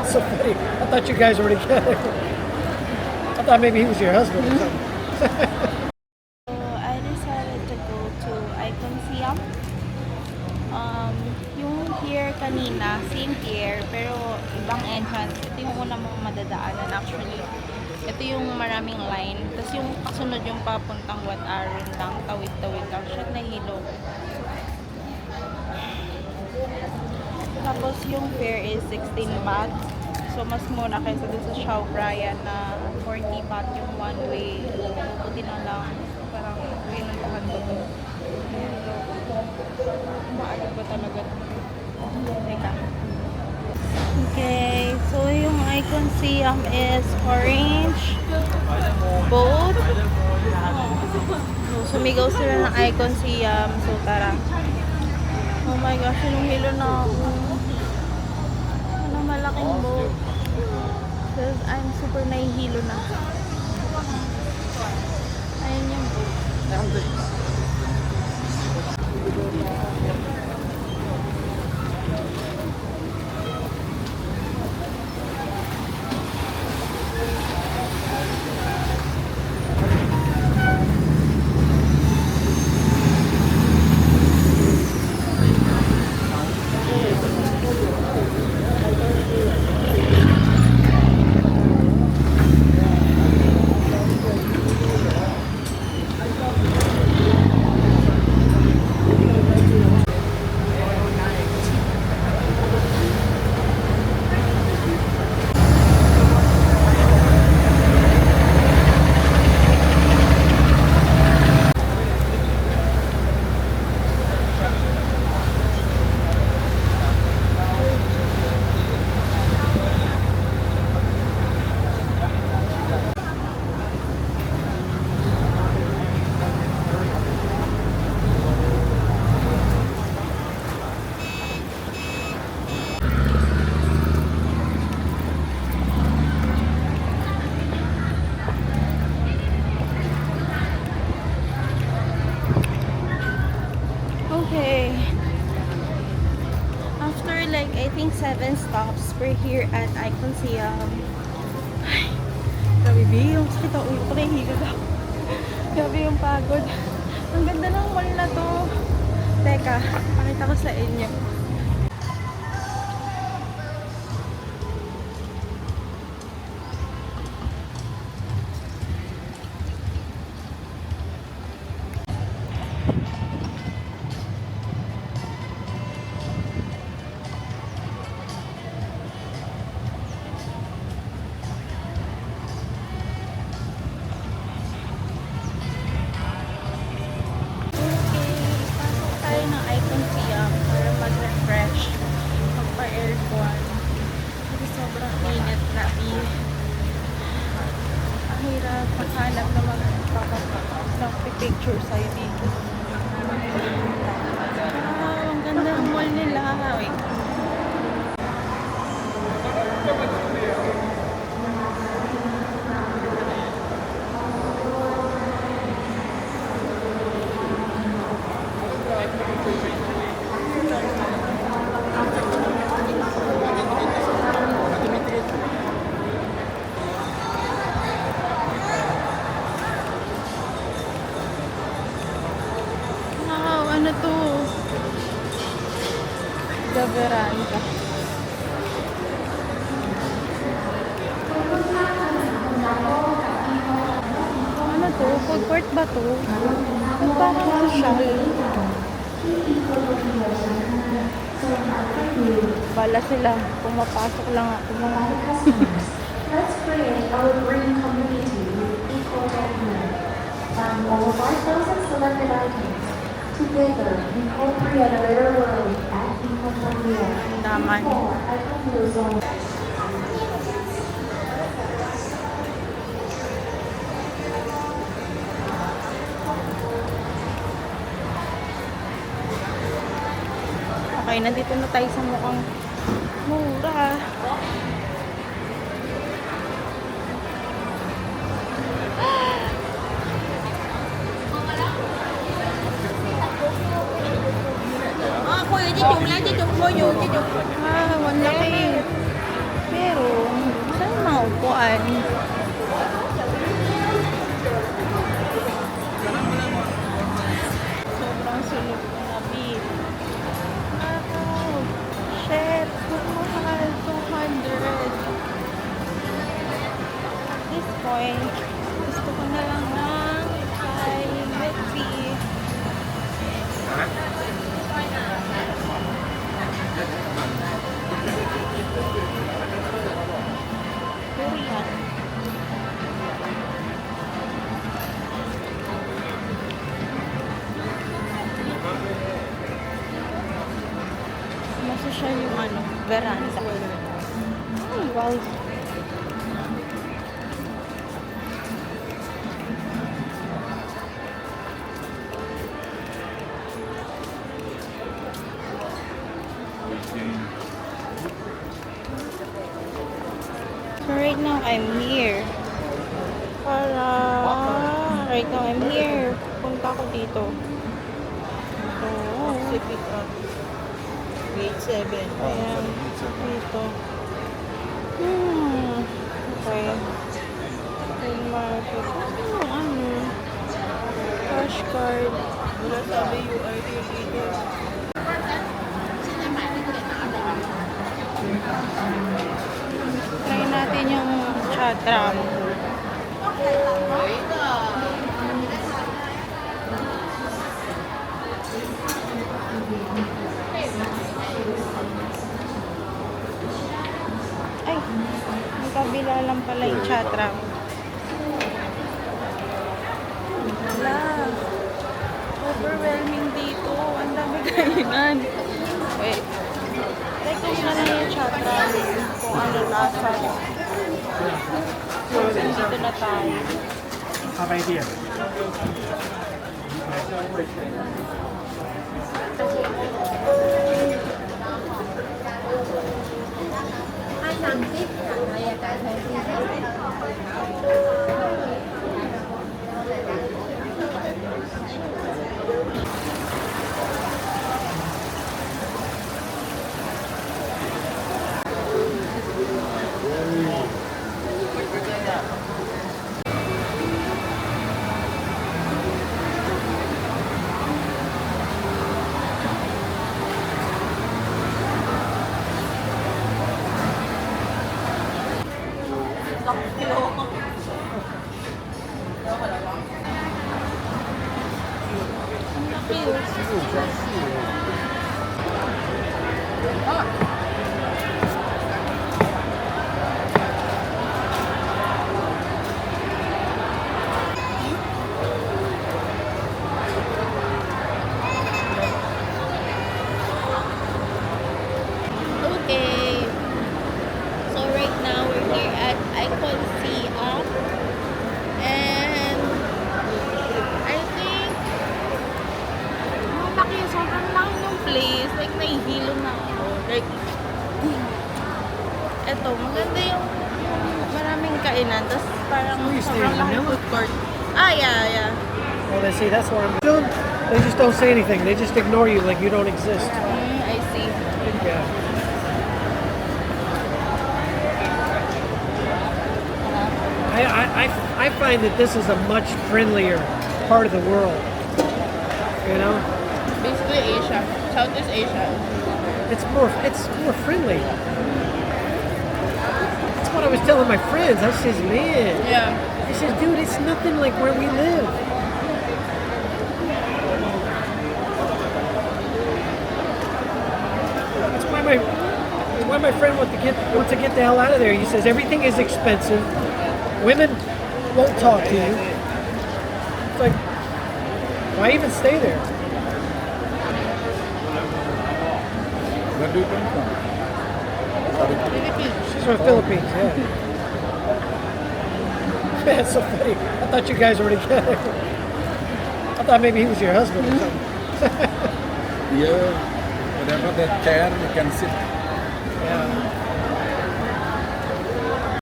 That's so funny. I thought you guys were together. I thought maybe he was your husband or something. So I decided to go to Icon Siam. Yung pier kanina, same pier, pero ibang entrance. Ito yung una mong madadaanan actually. Ito yung maraming line. Tapos yung kasunod yung papuntang Wat Arun lang, tawid-tawid lang siya, nahilo. Tapos yung fare is 16 baht. So mas mura kaysa dun sa Chao Phraya na 40 baht yung one way. Buti na lang. Parang pinuntahan ko to. Maano ba talaga to? Teka. Okay. So yung Icon Siam is orange boat. So sumigaw sila ng Icon Siam. So tara. Oh my gosh, hilo na ako. Ano malaking boat. Because I'm super nahihilo na. Ayun yung boat. Okay. After like I think 7 stops, we're here at Icon Siam. Ay, grabe yung sakit ang ulo ko, nahihilo na ako. Grabe yung pagod. Ang ganda ng mall na to. Teka, pakita ko sa inyo. Mag-refresh, magpa-aircon kasi sobrang init, grabe. Ang hirap maghanap na magpapicture sa'yo dito. Ang ganda ng mall nila. Wait. Ano to? The veranda. Ano to? Food court ba to? Parang social. Bala sila. Pumapasok lang ako. Let's create our green community with equal development. Find all of our thousand selected items. Together, we co-create a better world at Economia. Daman. Okay, nandito na tayo sa mukhang mura. Wala Pero, saan yung mga upuan? Sobrang sunog ng labit. Wow! Shit! Mahal! 200! At this point, gusto ko na lang ng private fee. Korean. Masosyal yung veranda. Ay, wow. So right now I'm here. Right now I'm here. Punta ko dito. Oh. Pacific grade 7. Ayan. Dito. Okay. Food market. Cash card. Wala sabi URD dito. Try natin yung chatram. Ay, may kabila lang pala yung chatram. Wala. Overwhelming dito. Ang dami kainan. Wait. Like, kung na lang yung chatram. Kung ano lasa. So, dito na tayo. Have idea. Okay. So right now we're here at Icon Siam. And I think malaki, sobrang laki ng place. Like nahihilo na ako. Like eto, maganda yung maraming kainan. Tapos parang So you stay sobrang in laki Manila? food court. Ah, yeah. Well, they see that's what I'm doing. They just don't say anything. They just ignore you like you don't exist. I see. Yeah. I find that this is a much friendlier part of the world. You know, Basically Asia. Southeast Asia. it's more friendly. That's what I was telling my friends. I says, man, Yeah. I says, dude, it's nothing like where we live. That's why my friend wants to get the hell out of there. He says everything is expensive. Women won't talk to you. It's like, why even stay there? Where do you come from? Philippines. She's from the Philippines, yeah. That's so funny. I thought you guys were together. I thought maybe he was your husband or something. Here, whatever the chair, you can sit. Yeah.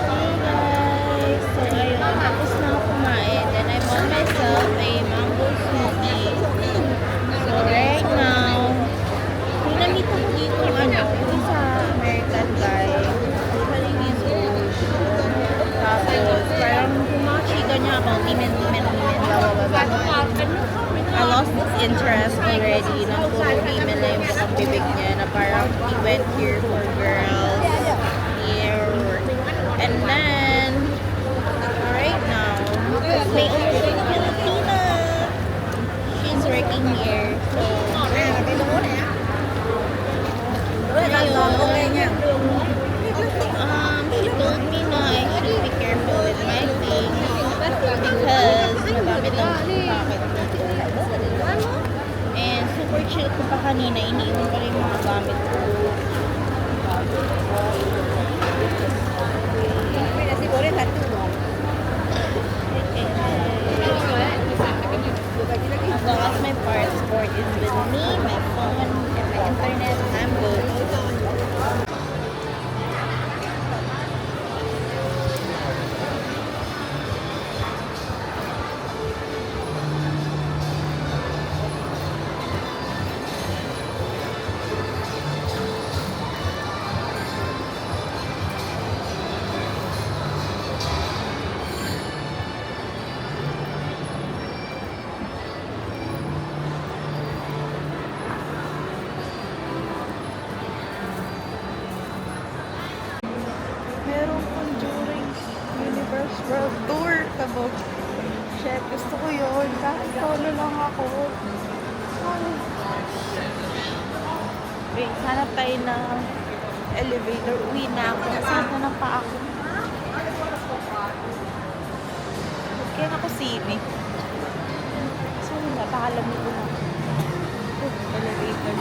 Hey guys! So ayun, tapos na ako kumain. Then I bought myself a mango smoothie. So right now, may namit ako dito yung isa American guy. Actually, blah, blah, blah. I lost interest already. Nang puro female na yung bukang bibig niya na parang he went here for girls. Here. And then, right now, may umuwi na Filipina. She's working here. So, she told me na I should be careful with my things because madami lang bakit dito. And super chill ko pa kanina, iniiwan ko rin yung mga gamit ko. As long as my passport is with me, my phone, and my internet, I'm good. Merong Conjuring Universe World Tour. Kabog. Shit, gusto ko yun. Kahit solo lang ako. Ay. Wait, hanap tayo ng elevator. Uwi na ako. Saan na pa ako? Kaya ako sini. So, na. Pakalam ko na. Elevator.